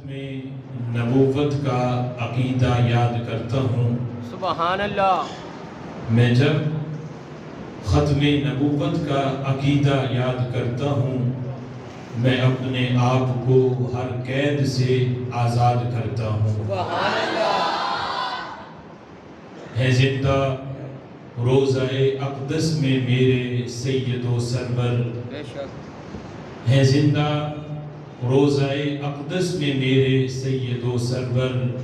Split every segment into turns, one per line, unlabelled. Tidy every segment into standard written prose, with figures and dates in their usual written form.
ختم نبوت کا عقیدہ یاد کرتا ہوں۔
سبحان اللہ۔
میں جب ختم نبوت کا عقیدہ یاد کرتا ہوں میں اپنے آپ کو ہر قید سے آزاد کرتا ہوں۔
سبحان اللہ۔
ہے زندہ روضہ اقدس میں میرے سید و سرور،
بے شک۔
ہے زندہ روضہ اقدس میں میرے سید و سرور،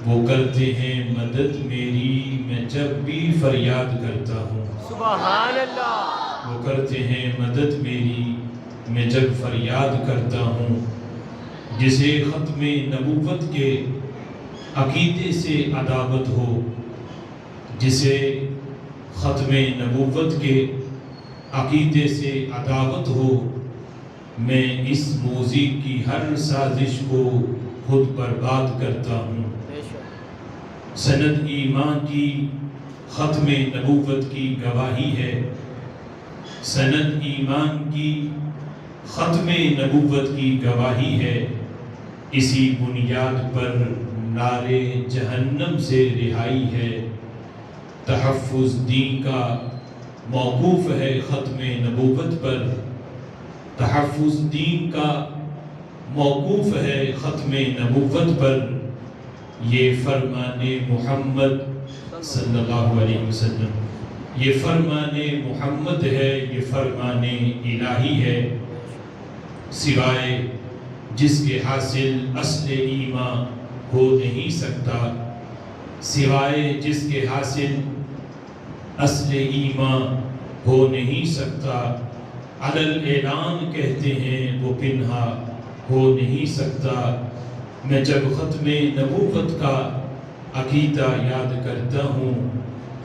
وہ کرتے ہیں مدد میری میں جب بھی فریاد کرتا ہوں۔
سبحان اللہ۔
وہ کرتے ہیں مدد میری میں جب فریاد کرتا ہوں۔ جسے ختم نبوت کے عقیدے سے عداوت ہو، جسے ختم نبوت کے عقیدے سے عداوت ہو، میں اس موذی کی ہر سازش کو خود برباد کرتا ہوں۔
بے شک۔
سند ایمان کی ختم نبوت کی گواہی ہے، سند ایمان کی ختم نبوت کی گواہی ہے، اسی بنیاد پر نارے جہنم سے رہائی ہے۔ تحفظ دین کا موقوف ہے ختم نبوت پر، تحفظ دین کا موقوف ہے ختم نبوت پر، یہ فرمان محمد صلی اللہ علیہ وسلم، یہ فرمان محمد ہے، یہ فرمان الہی ہے۔ سوائے جس کے حاصل اصل ایمان ہو نہیں سکتا، سوائے جس کے حاصل اصل ایمان ہو نہیں سکتا، علل اعلان کہتے ہیں وہ پنہا ہو نہیں سکتا۔ میں جب ختم نبوت کا عقیدہ یاد کرتا ہوں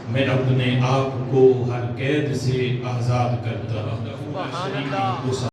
میں اپنے آپ کو ہر قید سے آزاد کرتا ہوں۔
سبحان اللہ۔